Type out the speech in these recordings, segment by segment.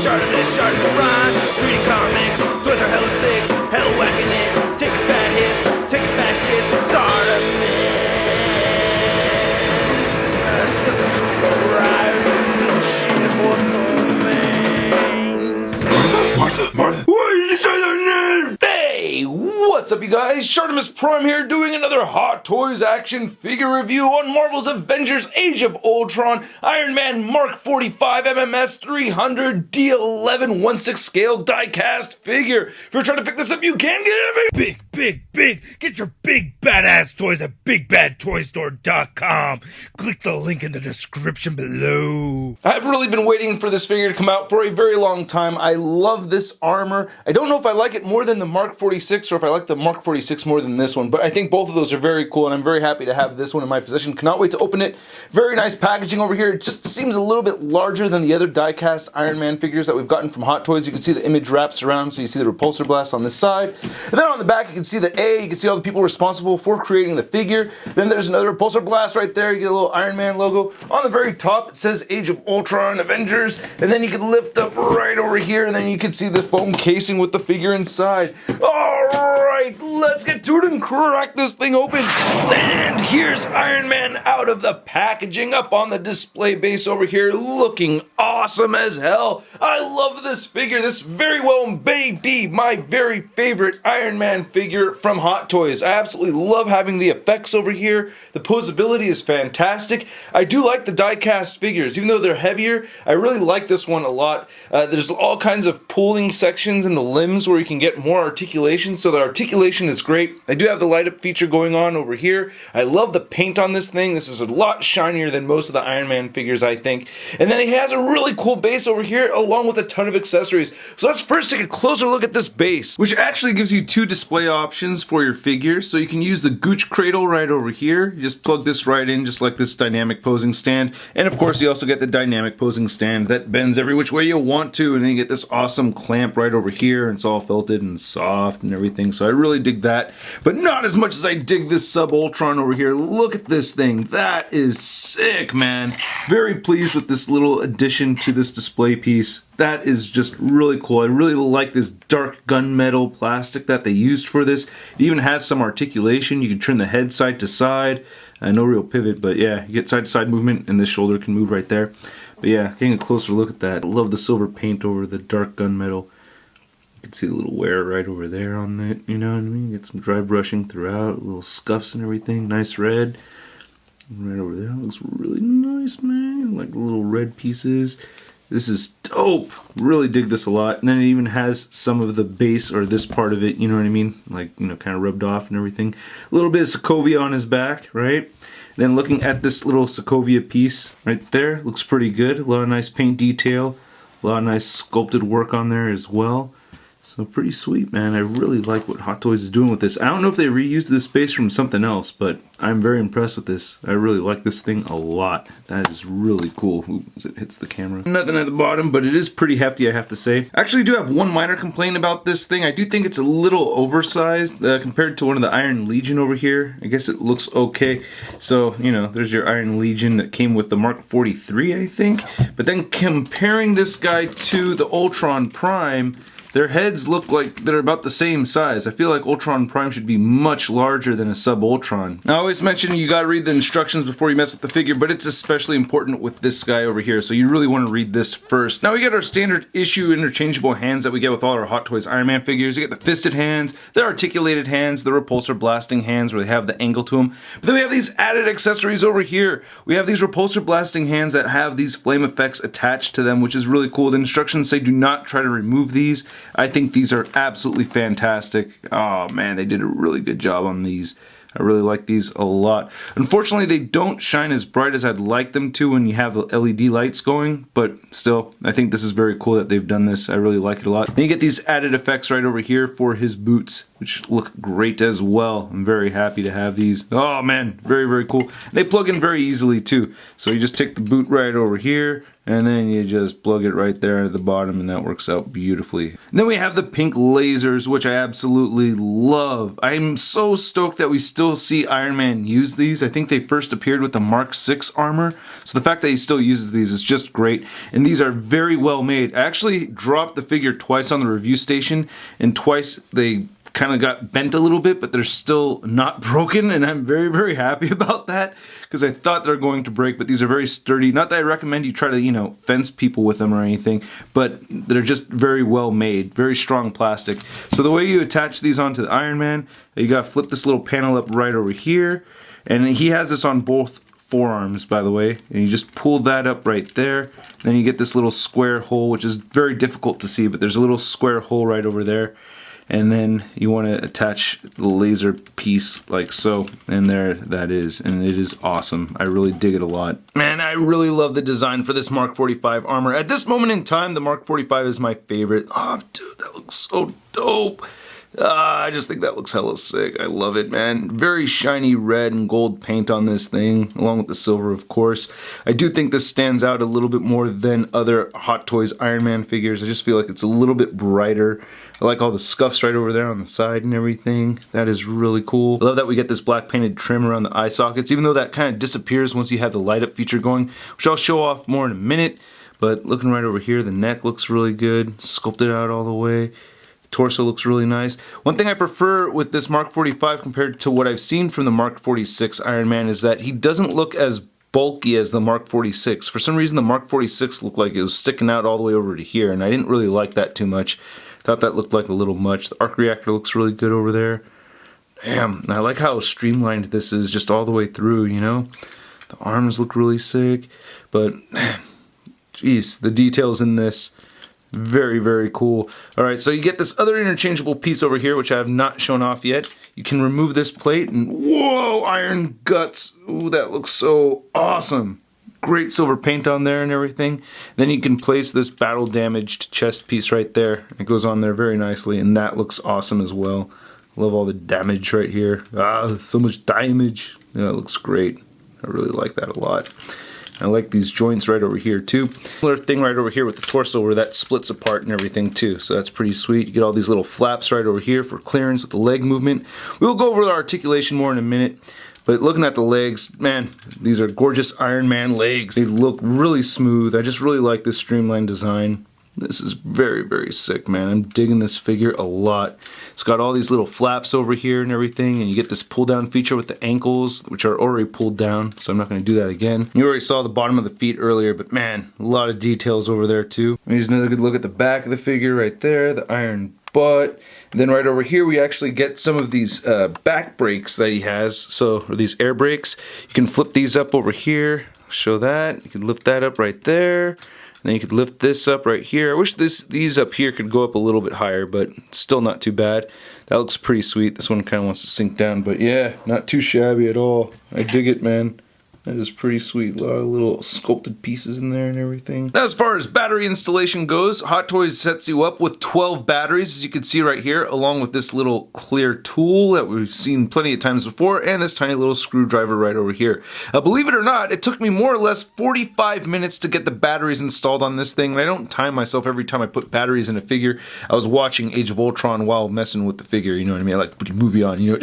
ShartimusPrime, reading comics, toys are hella sick, hella whacking it, taking bad hits, taking bad shits, Subscribe for Martha, why did you say that name? Hey, what's up you guys? ShartimusPrime here doing another Hot Toys action figure review on Marvel's Avengers Age of Ultron Iron Man Mark 45 MMS 300 D11 1/6 scale die-cast figure. If you're trying to pick this up, you can get it at me. Big. Get your big badass toys at BigBadToyStore.com. Click the link in the description below. I've really been waiting for this figure to come out for a very long time. I love this armor. I don't know if I like it more than the Mark 46 or if I like the Mark 46 more than this one, but I think both of those are very cool and I'm very happy to have this one in my possession. Cannot wait to open it. Very nice packaging over here. It just seems a little bit larger than the other die-cast Iron Man figures that we've gotten from Hot Toys. You can see the image wraps around, so you see the repulsor blast on this side. And then on the back you can see the A, you can see all the people responsible for creating the figure. Then there's another repulsor blast right there. You get a little Iron Man logo. On the very top it says Age of Ultron Avengers, and then you can lift up right over here and then you can see the foam casing with the figure inside. Alright, let's get to it and crack this thing open. And here's Iron Man out of the packaging up on the display base over here, looking awesome as hell. I love this figure. This very well may be my very favorite Iron Man figure from Hot Toys. I absolutely love having the effects over here. The posability is fantastic. I do like the die-cast figures. Even though they're heavier, I really like this one a lot. There's all kinds of pulling sections in the limbs where you can get more articulation, so the articulation is great. I do have the light up feature going on over here. I love the paint on this thing. This is a lot shinier than most of the Iron Man figures, I think. And then he has a really cool base over here along with a ton of accessories. So let's first take a closer look at this base, which actually gives you two display options for your figure. So you can use the Gooch cradle right over here. You just plug this right in, just like this dynamic posing stand. And of course you also get the dynamic posing stand that bends every which way you want to, and then you get this awesome clamp right over here, and it's all felted and soft and everything. So I really dig that, but not as much as I dig this sub Ultron over here. Look at this thing. That is sick, man. Very pleased with this little addition to this display piece. That is just really cool. I really like this dark gunmetal plastic that they used for this. It even has some articulation. You can turn the head side to side. No real pivot, but yeah, you get side to side movement, and this shoulder can move right there. But yeah, getting a closer look at that. I love the silver paint over the dark gunmetal. You can see the little wear right over there on that, you know what I mean? Get some dry brushing throughout, little scuffs and everything. Nice red. Right over there, looks really nice, man. Like little red pieces. This is dope. Really dig this a lot. And then it even has some of the base, or this part of it, you know what I mean? Like, you know, kind of rubbed off and everything. A little bit of Sokovia on his back, right? Then looking at this little Sokovia piece right there, looks pretty good. A lot of nice paint detail. A lot of nice sculpted work on there as well. So pretty sweet, man. I really like what Hot Toys is doing with this. I don't know if they reused this base from something else, but I'm very impressed with this. I really like this thing a lot. That is really cool. Ooh, as it hits the camera. Nothing at the bottom, but it is pretty hefty, I have to say. I actually do have one minor complaint about this thing. I do think it's a little oversized compared to one of the Iron Legion over here. I guess it looks okay. So, you know, there's your Iron Legion that came with the Mark 43, I think. But then comparing this guy to the Ultron Prime, their heads look like they're about the same size. I feel like Ultron Prime should be much larger than a sub-Ultron. I always mention you gotta read the instructions before you mess with the figure, but it's especially important with this guy over here, so you really want to read this first. Now we got our standard issue interchangeable hands that we get with all our Hot Toys Iron Man figures. You get the fisted hands, the articulated hands, the repulsor blasting hands where they have the angle to them. But then we have these added accessories over here. We have these repulsor blasting hands that have these flame effects attached to them, which is really cool. The instructions say do not try to remove these. I think these are absolutely fantastic. Oh man, they did a really good job on these. I really like these a lot. Unfortunately, they don't shine as bright as I'd like them to when you have the LED lights going, but still, I think this is very cool that they've done this. I really like it a lot. Then you get these added effects right over here for his boots, which look great as well. I'm very happy to have these. Oh man, very, very cool. They plug in very easily too. So you just take the boot right over here, and then you just plug it right there at the bottom, and that works out beautifully. And then we have the pink lasers, which I absolutely love. I'm so stoked that we still see Iron Man use these. I think they first appeared with the Mark 6 armor, so the fact that he still uses these is just great. And these are very well made. I actually dropped the figure twice on the review station, and twice they kind of got bent a little bit, but they're still not broken, and I'm very, very happy about that, because I thought they're going to break, but these are very sturdy. Not that I recommend you try to, you know, fence people with them or anything, but they're just very well made, very strong plastic. So the way you attach these onto the Iron Man, you gotta flip this little panel up right over here, and he has this on both forearms, by the way, and you just pull that up right there. Then you get this little square hole, which is very difficult to see, but there's a little square hole right over there. And then you want to attach the laser piece like so, and there that is, and it is awesome. I really dig it a lot. Man, I really love the design for this Mark 45 armor. At this moment in time, the Mark 45 is my favorite. Oh, dude, that looks so dope. I just think that looks hella sick. I love it, man. Very shiny red and gold paint on this thing, along with the silver, of course. I do think this stands out a little bit more than other Hot Toys Iron Man figures. I just feel like it's a little bit brighter. I like all the scuffs right over there on the side and everything. That is really cool. I love that we get this black painted trim around the eye sockets, even though that kind of disappears once you have the light up feature going, which I'll show off more in a minute. But looking right over here, the neck looks really good, sculpted out all the way. Torso looks really nice. One thing I prefer with this Mark 45 compared to what I've seen from the Mark 46 Iron Man is that he doesn't look as bulky as the Mark 46. For some reason the Mark 46 looked like it was sticking out all the way over to here, and I didn't really like that too much. Thought that looked like a little much. The arc reactor looks really good over there. Damn, I like how streamlined this is just all the way through, you know? The arms look really sick, but man, jeez, the details in this, very, very cool. Alright, so you get this other interchangeable piece over here, which I have not shown off yet. You can remove this plate and whoa, iron guts. Ooh, that looks so awesome. Great silver paint on there and everything. Then you can place this battle damaged chest piece right there. It goes on there very nicely, and that looks awesome as well. Love all the damage right here. Ah, so much damage. Yeah, it looks great. I really like that a lot. I like these joints right over here too. Similar thing right over here with the torso where that splits apart and everything too. So that's pretty sweet. You get all these little flaps right over here for clearance with the leg movement. We'll go over the articulation more in a minute. But looking at the legs, man, these are gorgeous Iron Man legs. They look really smooth. I just really like this streamlined design. This is very, very sick, man. I'm digging this figure a lot. It's got all these little flaps over here and everything, and you get this pull-down feature with the ankles, which are already pulled down, so I'm not going to do that again. You already saw the bottom of the feet earlier, but man, a lot of details over there too. Here's another good look at the back of the figure right there, the iron butt. And then right over here we actually get some of these back brakes that he has, or these air brakes. You can flip these up over here, show that. You can lift that up right there. Then you could lift this up right here. I wish these up here could go up a little bit higher, but still not too bad. That looks pretty sweet. This one kind of wants to sink down, but yeah, not too shabby at all. I dig it, man. That is pretty sweet. A lot of little sculpted pieces in there and everything. Now, as far as battery installation goes, Hot Toys sets you up with 12 batteries, as you can see right here, along with this little clear tool that we've seen plenty of times before, and this tiny little screwdriver right over here. Believe it or not, it took me more or less 45 minutes to get the batteries installed on this thing, and I don't time myself every time I put batteries in a figure. I was watching Age of Ultron while messing with the figure, you know what I mean? I like to put a movie on, you know.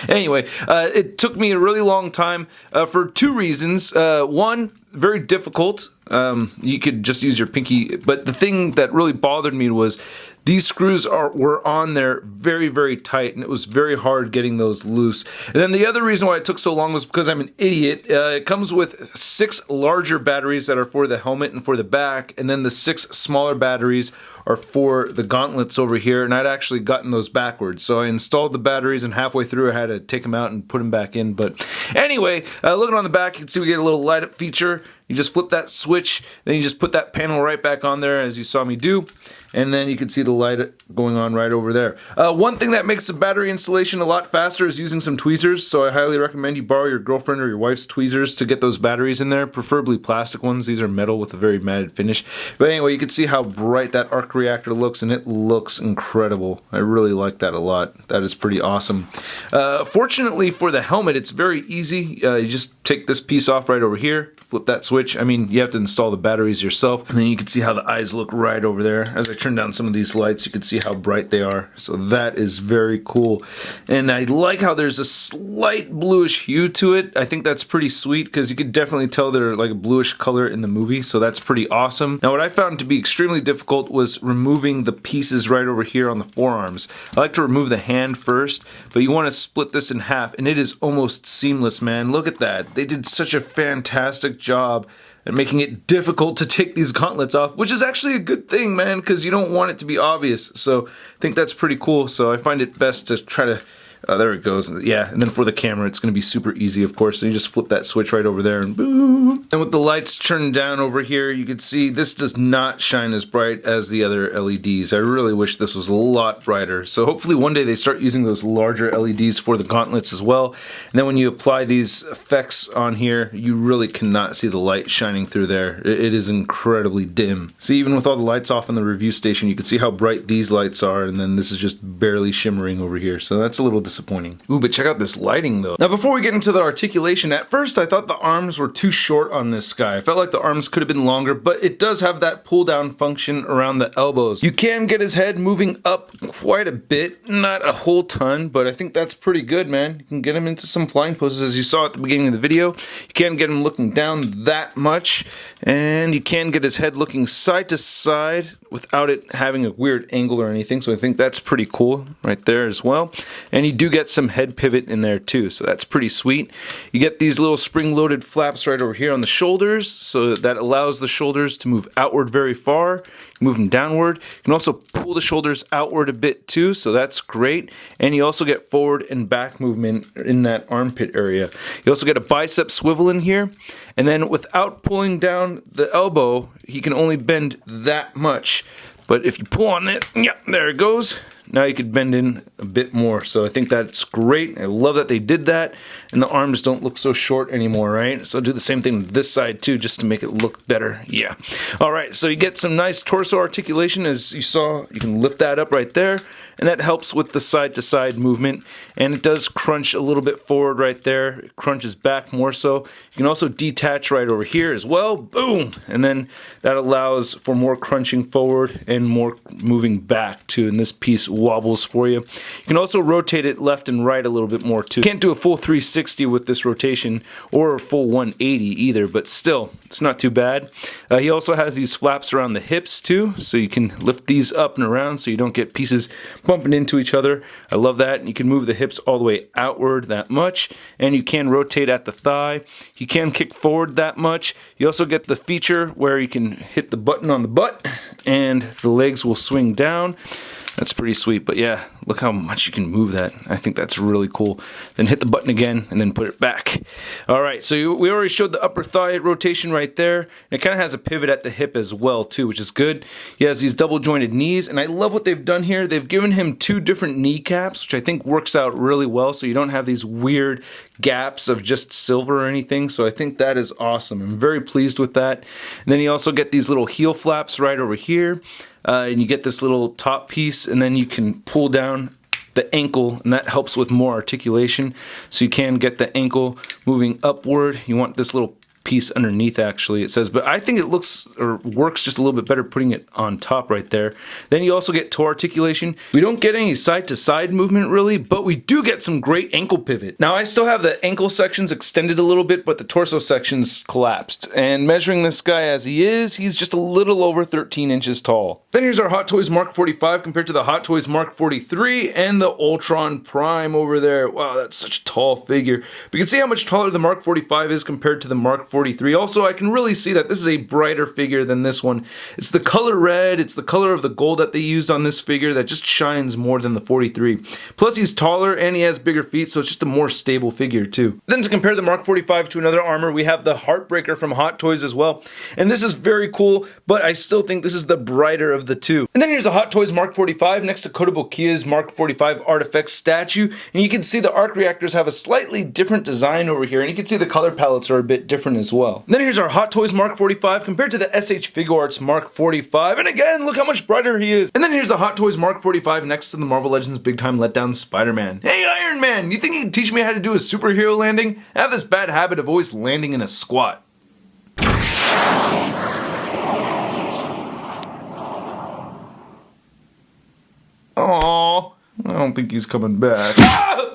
Anyway, it took me a really long time for two reasons. One, very difficult. You could just use your pinky, but the thing that really bothered me was these screws were on there very, very tight, and it was very hard getting those loose. And then the other reason why it took so long was because I'm an idiot. It comes with 6 larger batteries that are for the helmet and for the back, and then the 6 smaller batteries are for the gauntlets over here, and I'd actually gotten those backwards. So I installed the batteries, and halfway through I had to take them out and put them back in. But anyway, looking on the back, you can see we get a little light up feature. You just flip that switch, then you just put that panel right back on there as you saw me do, and then you can see the light going on right over there. One thing that makes the battery installation a lot faster is using some tweezers, so I highly recommend you borrow your girlfriend or your wife's tweezers to get those batteries in there, preferably plastic ones. These are metal with a very matted finish. But anyway, you can see how bright that arc reactor looks, and it looks incredible. I really like that a lot. That is pretty awesome. Fortunately for the helmet, it's very easy. You just take this piece off right over here, flip that switch, switch. I mean, you have to install the batteries yourself. And then you can see how the eyes look right over there. As I turn down some of these lights, you can see how bright they are. So that is very cool. And I like how there's a slight bluish hue to it. I think that's pretty sweet because you could definitely tell they're like a bluish color in the movie. So that's pretty awesome. Now, what I found to be extremely difficult was removing the pieces right over here on the forearms. I like to remove the hand first, but you want to split this in half, and it is almost seamless, man. Look at that. They did such a fantastic job at making it difficult to take these gauntlets off, which is actually a good thing, man, because you don't want it to be obvious. So I think that's pretty cool. So I find it best to try to there it goes. Yeah, and then for the camera, it's going to be super easy, of course. So you just flip that switch right over there and boom. And with the lights turned down over here, you can see this does not shine as bright as the other LEDs. I really wish this was a lot brighter. So hopefully one day they start using those larger LEDs for the gauntlets as well. And then when you apply these effects on here, you really cannot see the light shining through there. It is incredibly dim. See, even with all the lights off in the review station, you can see how bright these lights are, and then this is just barely shimmering over here. So that's a little disappointing. Ooh, but check out this lighting though. Now before we get into the articulation, at first I thought the arms were too short on this guy. I felt like the arms could have been longer, but it does have that pull down function around the elbows. You can get his head moving up quite a bit, not a whole ton, but I think that's pretty good, man. You can get him into some flying poses as you saw at the beginning of the video. You can't get him looking down that much, and you can get his head looking side to side without it having a weird angle or anything, so I think that's pretty cool right there as well. And you do get some head pivot in there too, so that's pretty sweet. You get these little spring-loaded flaps right over here on the shoulders, so that allows the shoulders to move outward very far. You can move them downward. You can also pull the shoulders outward a bit too, so that's great. And you also get forward and back movement in that armpit area. You also get a bicep swivel in here, and then without pulling down the elbow, he can only bend that much. But if you pull on it, yeah, there it goes. Now you could bend in a bit more, so I think that's great. I love that they did that, and the arms don't look so short anymore, right? So I'll do the same thing with this side too, just to make it look better. Yeah. All right, so you get some nice torso articulation. As you saw, you can lift that up right there, and that helps with the side-to-side movement, and it does crunch a little bit forward right there. It crunches back more so. You can also detach right over here as well. Boom! And then that allows for more crunching forward and more moving back too, and this piece wobbles for you. You can also rotate it left and right a little bit more too. You can't do a full 360 with this rotation or a full 180 either, but still, it's not too bad. He also has these flaps around the hips too, so you can lift these up and around so you don't get pieces bumping into each other. I love that. You can move the hips all the way outward that much, and you can rotate at the thigh. You can kick forward that much. You also get the feature where you can hit the button on the butt and the legs will swing down. That's pretty sweet, but yeah, look how much you can move that. I think that's really cool. Then hit the button again and then put it back. All right, so we already showed the upper thigh rotation right there. And it kind of has a pivot at the hip as well too, which is good. He has these double jointed knees, and I love what they've done here. They've given him two different kneecaps, which I think works out really well, so you don't have these weird gaps of just silver or anything. So I think that is awesome. I'm very pleased with that. And then you also get these little heel flaps right over here. And you get this little top piece, and then you can pull down the ankle, and that helps with more articulation. So you can get the ankle moving upward. You want this little piece underneath, actually, it says, but I think it looks or works just a little bit better putting it on top right there. Then you also get toe articulation. We don't get any side to side movement really, but we do get some great ankle pivot. Now I still have the ankle sections extended a little bit, but the torso sections collapsed. And measuring this guy as he is, he's just a little over 13 inches tall. Then here's our Hot Toys Mark 45 compared to the Hot Toys Mark 43 and the Ultron Prime over there. Wow, that's such a tall figure. But you can see how much taller the Mark 45 is compared to the Mark 43. Also, I can really see that this is a brighter figure than this one. It's the color red, it's the color of the gold that they used on this figure that just shines more than the 43. Plus, he's taller and he has bigger feet, so it's just a more stable figure too. Then to compare the Mark 45 to another armor, we have the Heartbreaker from Hot Toys as well. And this is very cool, but I still think this is the brighter of the two. And then here's a Hot Toys Mark 45 next to Kotabo Kia's Mark 45 Artifacts statue. And you can see the arc reactors have a slightly different design over here, and you can see the color palettes are a bit different as well. Then here's our Hot Toys Mark 45 compared to the SH Figuarts Mark 45. And again, look how much brighter he is. And then here's the Hot Toys Mark 45 next to the Marvel Legends Big Time Letdown Spider-Man. Hey Iron Man, you think you can teach me how to do a superhero landing? I have this bad habit of always landing in a squat. Aww. I don't think he's coming back.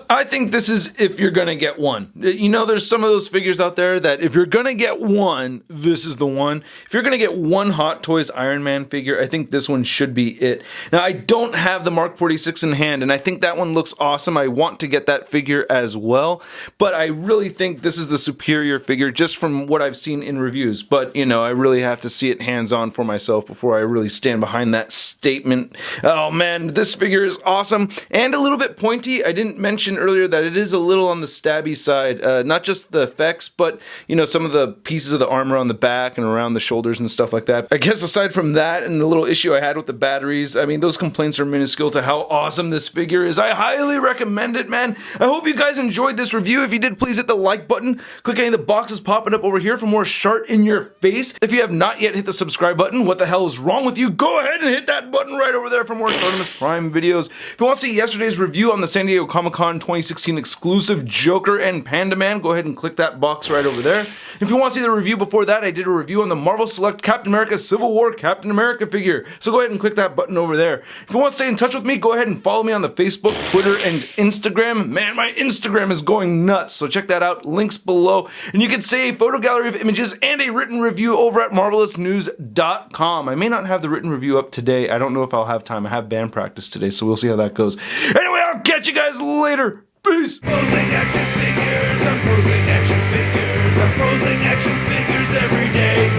I think this is if you're gonna get one. You know, there's some of those figures out there that if you're gonna get one, this is the one. If you're gonna get one Hot Toys Iron Man figure, I think this one should be it. Now, I don't have the Mark 46 in hand, and I think that one looks awesome. I want to get that figure as well, but I really think this is the superior figure just from what I've seen in reviews. But, you know, I really have to see it hands-on for myself before I really stand behind that statement. Oh man, this figure is awesome and a little bit pointy. I didn't mention earlier that it is a little on the stabby side, not just the effects, but you know, some of the pieces of the armor on the back and around the shoulders and stuff like that. I guess aside from that and the little issue I had with the batteries, I mean, those complaints are minuscule to how awesome this figure is. I highly recommend it, man. I hope you guys enjoyed this review. If you did, please hit the like button. Click any of the boxes popping up over here for more Shart in your face. If you have not yet hit the subscribe button, what the hell is wrong with you? Go ahead and hit that button right over there for more ShartimusPrime videos. If you want to see yesterday's review on the San Diego Comic-Con 2016 exclusive Joker and Panda Man, go ahead and click that box right over there. If you want to see the review before that, I did a review on the Marvel Select Captain America Civil War Captain America figure, so go ahead and click that button over there. If you want to stay in touch with me, go ahead and follow me on the Facebook, Twitter, and Instagram. Man, my Instagram is going nuts, so check that out. Links below. And you can see a photo gallery of images and a written review over at marvelousnews.com. I may not have the written review up today. I don't know if I'll have time. I have band practice today, so we'll see how that goes. Anyway, I'll catch you guys later. Peace! Posing action figures, I'm posing action figures, I'm posing action figures every day.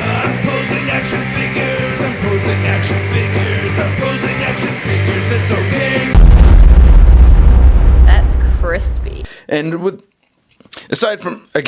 I'm posing action figures, I'm posing action figures, I'm posing action figures, it's okay. That's crispy. And with, aside from, I guess